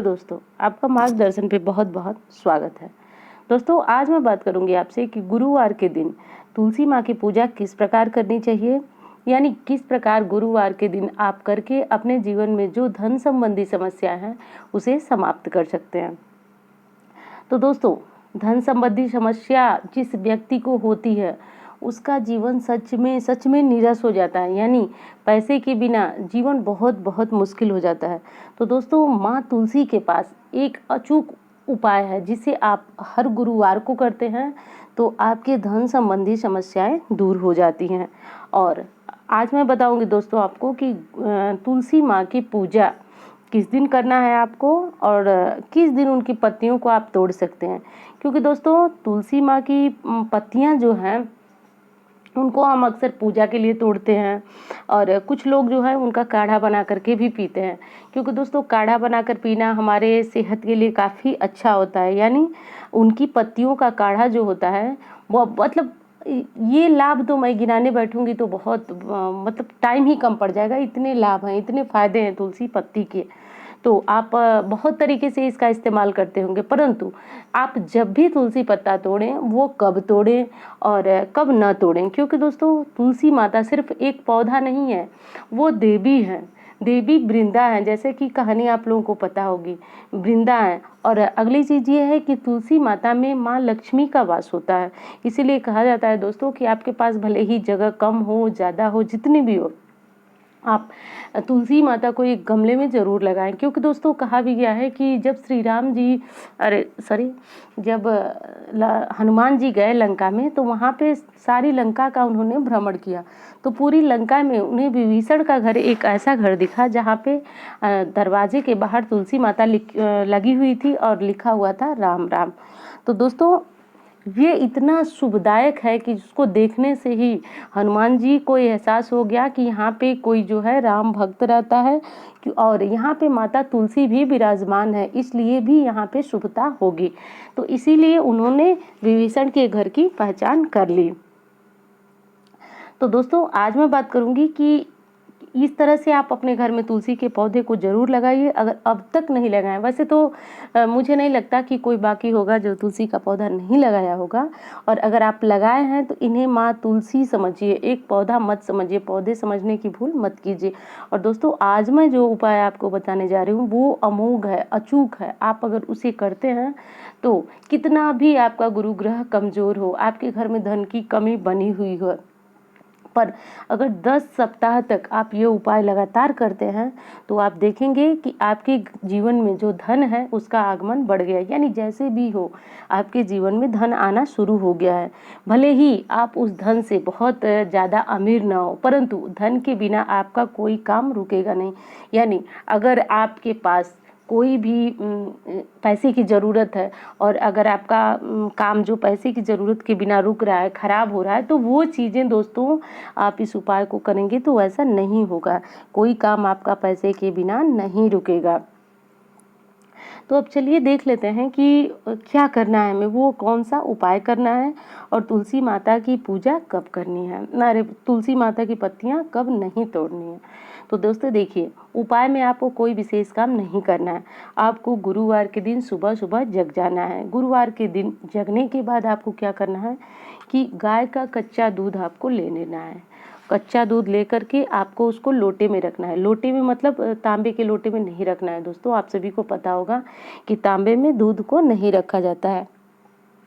दोस्तों, आपका मार्गदर्शन पे बहुत-बहुत स्वागत है। दोस्तों, आज मैं बात करूँगी आपसे कि गुरुवार के दिन तुलसी माँ की पूजा किस प्रकार करनी चाहिए, यानी किस प्रकार गुरुवार के दिन आप करके अपने जीवन में जो धन संबंधी समस्या है, उसे समाप्त कर सकते हैं। तो दोस्तों, धन संबंधी समस्या जिस व्यक्ति को होती है, उसका जीवन सच में नीरस हो जाता है, यानी पैसे के बिना जीवन बहुत-बहुत मुश्किल हो जाता है। तो दोस्तों, माँ तुलसी के पास एक अचूक उपाय है, जिसे आप हर गुरुवार को करते हैं, तो आपके धन संबंधी समस्याएँ दूर हो जाती हैं। और आज मैं बताऊँगी दोस्तों आपको कि तुलसी माँ की पूजा किस दिन करना है आपको और किस दिन उनकी पत्तियों को आप तोड़ सकते हैं। क्योंकि दोस्तों, तुलसी माँ की पत्तियाँ जो हैं, उनको हम अक्सर पूजा के लिए तोड़ते हैं और कुछ लोग जो है उनका काढ़ा बना कर के भी पीते हैं। क्योंकि दोस्तों, काढ़ा बनाकर पीना हमारे सेहत के लिए काफ़ी अच्छा होता है, यानी उनकी पत्तियों का काढ़ा जो होता है वो मतलब ये लाभ तो मैं गिनाने बैठूंगी तो बहुत मतलब टाइम ही कम पड़ जाएगा। इतने लाभ हैं, इतने फायदे हैं तुलसी पत्ती के। तो आप बहुत तरीके से इसका इस्तेमाल करते होंगे, परंतु आप जब भी तुलसी पत्ता तोड़ें, वो कब तोड़ें और कब न तोड़ें। क्योंकि दोस्तों, तुलसी माता सिर्फ एक पौधा नहीं है, वो देवी है। देवी वृंदा है, जैसे कि कहानी आप लोगों को पता होगी, वृंदा है। और अगली चीज़ ये है कि तुलसी माता में माँ लक्ष्मी का वास होता है। इसीलिए कहा जाता है दोस्तों कि आपके पास भले ही जगह कम हो, ज़्यादा हो, जितनी भी हो, आप तुलसी माता को एक गमले में ज़रूर लगाएं। क्योंकि दोस्तों, कहा भी गया है कि जब श्री राम जी जब हनुमान जी गए लंका में, तो वहाँ पे सारी लंका का उन्होंने भ्रमण किया। तो पूरी लंका में उन्हें विभीषण का घर, एक ऐसा घर दिखा जहाँ पे दरवाजे के बाहर तुलसी माता लगी हुई थी और लिखा हुआ था राम राम। तो दोस्तों, ये इतना शुभदायक है कि उसको देखने से ही हनुमान जी को एहसास हो गया कि यहाँ पे कोई जो है राम भक्त रहता है और यहाँ पे माता तुलसी भी विराजमान है, इसलिए भी यहाँ पे शुभता होगी। तो इसीलिए उन्होंने विभीषण के घर की पहचान कर ली। तो दोस्तों, आज मैं बात करूँगी कि इस तरह से आप अपने घर में तुलसी के पौधे को ज़रूर लगाइए। अगर अब तक नहीं लगाएं, वैसे तो मुझे नहीं लगता कि कोई बाकी होगा जो तुलसी का पौधा नहीं लगाया होगा। और अगर आप लगाए हैं तो इन्हें माँ तुलसी समझिए, एक पौधा मत समझिए, पौधे समझने की भूल मत कीजिए। और दोस्तों, आज मैं जो उपाय आपको बताने जा रही हूँ वो अमोघ है, अचूक है। आप अगर उसे करते हैं तो कितना भी आपका गुरु ग्रह कमज़ोर हो, आपके घर में धन की कमी बनी हुई हो, पर अगर 10 सप्ताह तक आप ये उपाय लगातार करते हैं, तो आप देखेंगे कि आपके जीवन में जो धन है उसका आगमन बढ़ गया। यानी जैसे भी हो, आपके जीवन में धन आना शुरू हो गया है। भले ही आप उस धन से बहुत ज़्यादा अमीर ना हो, परंतु धन के बिना आपका कोई काम रुकेगा नहीं। यानी अगर आपके पास कोई भी पैसे की ज़रूरत है और अगर आपका काम जो पैसे की ज़रूरत के बिना रुक रहा है, ख़राब हो रहा है, तो वो चीज़ें दोस्तों, आप इस उपाय को करेंगे तो ऐसा नहीं होगा। कोई काम आपका पैसे के बिना नहीं रुकेगा। तो अब चलिए देख लेते हैं कि क्या करना है हमें, वो कौन सा उपाय करना है और तुलसी माता की पूजा कब करनी है, अरे तुलसी माता की पत्तियां कब नहीं तोड़नी है। तो दोस्तों देखिए, उपाय में आपको कोई विशेष काम नहीं करना है। आपको गुरुवार के दिन सुबह सुबह जग जाना है। गुरुवार के दिन जगने के बाद आपको क्या करना है कि गाय का कच्चा दूध आपको ले लेना है। कच्चा दूध लेकर के आपको उसको लोटे में रखना है। लोटे में मतलब तांबे के लोटे में नहीं रखना है दोस्तों। आप सभी को पता होगा कि तांबे में दूध को नहीं रखा जाता है।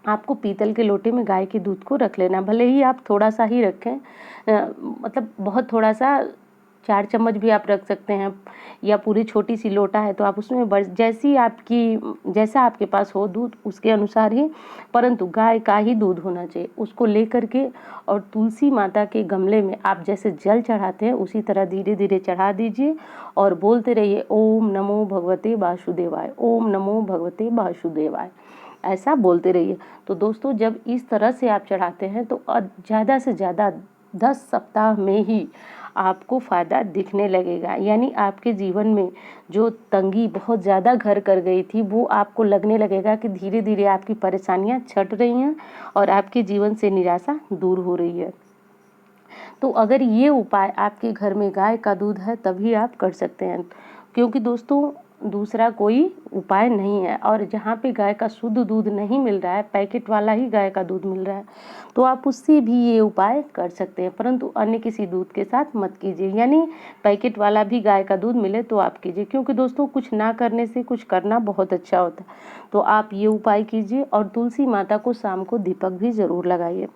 आपको पीतल के लोटे में गाय के दूध को रख लेना। भले ही आप थोड़ा सा ही रखें, मतलब बहुत थोड़ा सा, 4 चम्मच भी आप रख सकते हैं, या पूरी छोटी सी लोटा है तो आप उसमें जैसा आपके पास हो दूध उसके अनुसार ही, परंतु गाय का ही दूध होना चाहिए। उसको लेकर के और तुलसी माता के गमले में आप जैसे जल चढ़ाते हैं उसी तरह धीरे धीरे चढ़ा दीजिए और बोलते रहिए, ओम नमो भगवते वासुदेवाय, ओम नमो भगवते वासुदेवाय, ऐसा बोलते रहिए। तो दोस्तों, जब इस तरह से आप चढ़ाते हैं तो ज़्यादा से ज़्यादा 10 सप्ताह में ही आपको फ़ायदा दिखने लगेगा। यानी आपके जीवन में जो तंगी बहुत ज़्यादा घर कर गई थी, वो आपको लगने लगेगा कि धीरे धीरे आपकी परेशानियां छट रही हैं और आपके जीवन से निराशा दूर हो रही है। तो अगर ये उपाय आपके घर में गाय का दूध है तभी आप कर सकते हैं। क्योंकि दोस्तों, दूसरा कोई उपाय नहीं है। और जहाँ पे गाय का शुद्ध दूध नहीं मिल रहा है, पैकेट वाला ही गाय का दूध मिल रहा है, तो आप उससे भी ये उपाय कर सकते हैं, परंतु अन्य किसी दूध के साथ मत कीजिए। यानी पैकेट वाला भी गाय का दूध मिले तो आप कीजिए, क्योंकि दोस्तों कुछ ना करने से कुछ करना बहुत अच्छा होता है। तो आप ये उपाय कीजिए और तुलसी माता को शाम को दीपक भी ज़रूर लगाइए।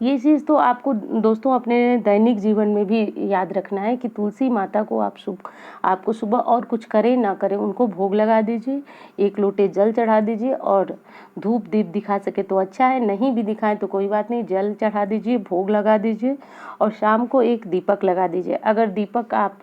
ये चीज़ तो आपको दोस्तों अपने दैनिक जीवन में भी याद रखना है कि तुलसी माता को आपको सुबह और कुछ करें ना करें उनको भोग लगा दीजिए, 1 लोटे जल चढ़ा दीजिए और धूप दीप दिखा सके तो अच्छा है, नहीं भी दिखाएं तो कोई बात नहीं, जल चढ़ा दीजिए, भोग लगा दीजिए और शाम को एक दीपक लगा दीजिए। अगर दीपक आप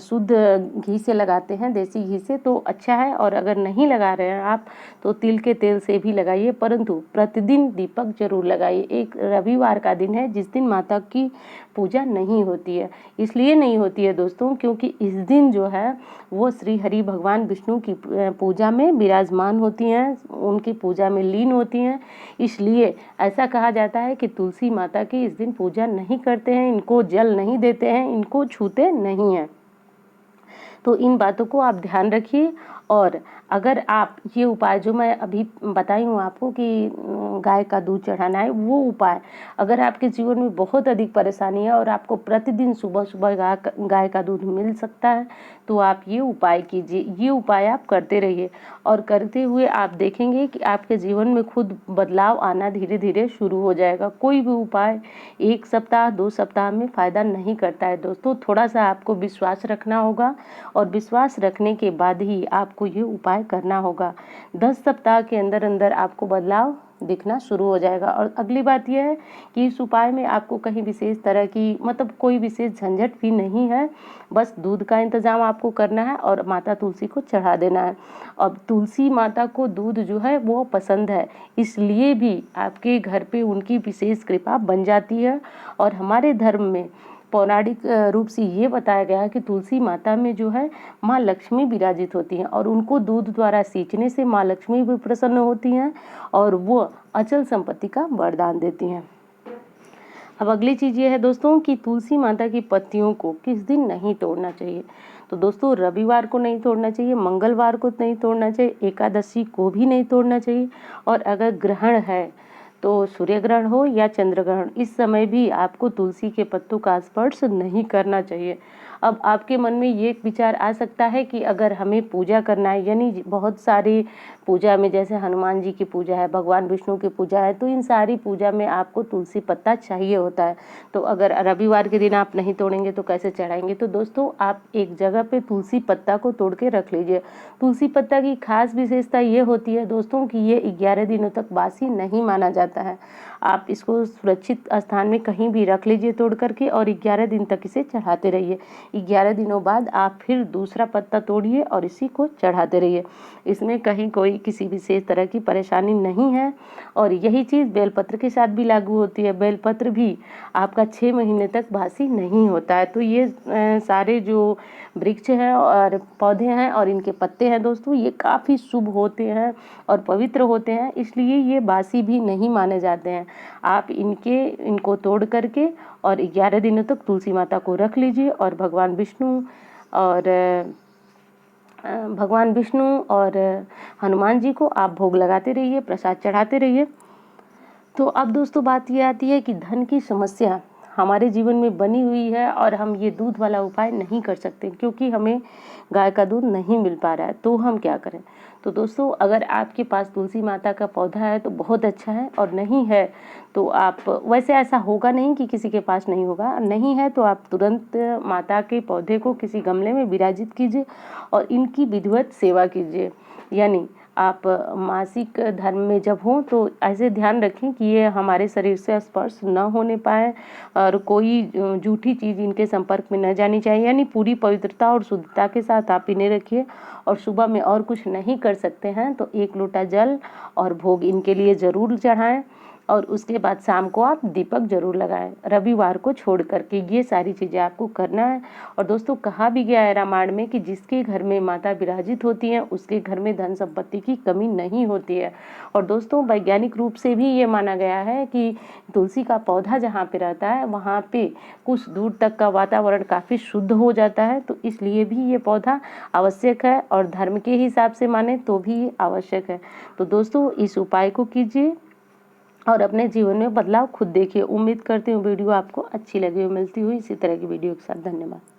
शुद्ध घी से लगाते हैं, देसी घी से, तो अच्छा है, और अगर नहीं लगा रहे हैं आप तो तिल के तेल से भी लगाइए, परंतु प्रतिदिन दीपक जरूर लगाइए। एक रविवार का दिन है जिस दिन माता की पूजा नहीं होती है। इसलिए नहीं होती है दोस्तों क्योंकि इस दिन जो है वो श्री हरि भगवान विष्णु की पूजा में विराजमान होती हैं, उनकी पूजा में लीन होती हैं। इसलिए ऐसा कहा जाता है कि तुलसी माता की इस दिन पूजा नहीं करते हैं, इनको जल नहीं देते हैं, इनको छूते नहीं हैं। तो इन बातों को आप ध्यान रखिए। और अगर आप ये उपाय जो मैं अभी बताई हूँ आपको कि गाय का दूध चढ़ाना है, वो उपाय अगर आपके जीवन में बहुत अधिक परेशानी है और आपको प्रतिदिन सुबह सुबह गाय का दूध मिल सकता है तो आप ये उपाय कीजिए। ये उपाय आप करते रहिए और करते हुए आप देखेंगे कि आपके जीवन में खुद बदलाव आना धीरे धीरे शुरू हो जाएगा। कोई भी उपाय 1 सप्ताह 2 सप्ताह में फ़ायदा नहीं करता है दोस्तों, थोड़ा सा आपको विश्वास रखना होगा और विश्वास रखने के बाद ही आपको ये उपाय करना होगा। 10 सप्ताह के अंदर अंदर आपको बदलाव दिखना शुरू हो जाएगा। और अगली बात यह है कि इस उपाय में आपको कहीं विशेष तरह की कोई विशेष झंझट भी नहीं है, बस दूध का इंतज़ाम आपको करना है और माता तुलसी को चढ़ा देना है। अब तुलसी माता को दूध जो है वो पसंद है, इसलिए भी आपके घर पे उनकी विशेष कृपा बन जाती है। और हमारे धर्म में पौराणिक रूप से ये बताया गया है कि तुलसी माता में जो है माँ लक्ष्मी विराजित होती हैं और उनको दूध द्वारा सींचने से माँ लक्ष्मी भी प्रसन्न होती हैं और वो अचल संपत्ति का वरदान देती हैं। अब अगली चीज़ ये है दोस्तों कि तुलसी माता की पत्तियों को किस दिन नहीं तोड़ना चाहिए। तो दोस्तों रविवार को नहीं तोड़ना चाहिए, मंगलवार को नहीं तोड़ना चाहिए, एकादशी को भी नहीं तोड़ना चाहिए, और अगर ग्रहण है तो सूर्य ग्रहण हो या चंद्र ग्रहण, इस समय भी आपको तुलसी के पत्तों का स्पर्श नहीं करना चाहिए। अब आपके मन में ये विचार आ सकता है कि अगर हमें पूजा करना है, यानी बहुत सारी पूजा में जैसे हनुमान जी की पूजा है, भगवान विष्णु की पूजा है, तो इन सारी पूजा में आपको तुलसी पत्ता चाहिए होता है। तो अगर रविवार के दिन आप नहीं तोड़ेंगे तो कैसे चढ़ाएंगे। तो दोस्तों आप एक जगह पे तुलसी पत्ता को तोड़ के रख लीजिए। तुलसी पत्ता की खास विशेषता ये होती है दोस्तों कि ये 11 दिनों तक बासी नहीं माना जाता है। आप इसको सुरक्षित स्थान में कहीं भी रख लीजिए तोड़ करके और 11 दिन तक इसे चढ़ाते रहिए। 11 दिनों बाद आप फिर दूसरा पत्ता तोड़िए और इसी को चढ़ाते रहिए। इसमें कहीं कोई किसी विशेष तरह की परेशानी नहीं है। और यही चीज़ बेलपत्र के साथ भी लागू होती है। बेलपत्र भी आपका 6 महीने तक बासी नहीं होता है। तो ये सारे जो वृक्ष हैं और पौधे हैं और इनके पत्ते हैं दोस्तों, ये काफ़ी शुभ होते हैं और पवित्र होते हैं, इसलिए ये बासी भी नहीं माने जाते हैं। आप इनको तोड़ करके और 11 दिनों तक तुलसी माता को रख लीजिए और भगवान विष्णु और हनुमान जी को आप भोग लगाते रहिए, प्रसाद चढ़ाते रहिए। तो अब दोस्तों बात ये आती है कि धन की समस्या हमारे जीवन में बनी हुई है और हम ये दूध वाला उपाय नहीं कर सकते क्योंकि हमें गाय का दूध नहीं मिल पा रहा है, तो हम क्या करें। तो दोस्तों अगर आपके पास तुलसी माता का पौधा है तो बहुत अच्छा है, और नहीं है तो आप, वैसे ऐसा होगा नहीं कि किसी के पास नहीं होगा, नहीं है तो आप तुरंत माता के पौधे को किसी गमले में विराजित कीजिए और इनकी विधिवत सेवा कीजिए। यानी आप मासिक धर्म में जब हों तो ऐसे ध्यान रखें कि ये हमारे शरीर से स्पर्श न होने पाए और कोई जूठी चीज़ इनके संपर्क में न जानी चाहिए। यानी पूरी पवित्रता और शुद्धता के साथ आप इन्हें रखिए। और सुबह में और कुछ नहीं कर सकते हैं तो 1 लोटा जल और भोग इनके लिए ज़रूर चढ़ाएं। और उसके बाद शाम को आप दीपक जरूर लगाएं, रविवार को छोड़ करके। ये सारी चीज़ें आपको करना है। और दोस्तों कहा भी गया है रामायण में कि जिसके घर में माता विराजित होती हैं उसके घर में धन संपत्ति की कमी नहीं होती है। और दोस्तों वैज्ञानिक रूप से भी ये माना गया है कि तुलसी का पौधा जहाँ पे रहता है वहाँ पे कुछ दूर तक का वातावरण काफ़ी शुद्ध हो जाता है। तो इसलिए भी ये पौधा आवश्यक है और धर्म के हिसाब से माने तो भी ये आवश्यक है। तो दोस्तों इस उपाय को कीजिए और अपने जीवन में बदलाव खुद देखिए। उम्मीद करती हूँ वीडियो आपको अच्छी लगी हो। मिलती हुई इसी तरह की वीडियो के साथ। धन्यवाद।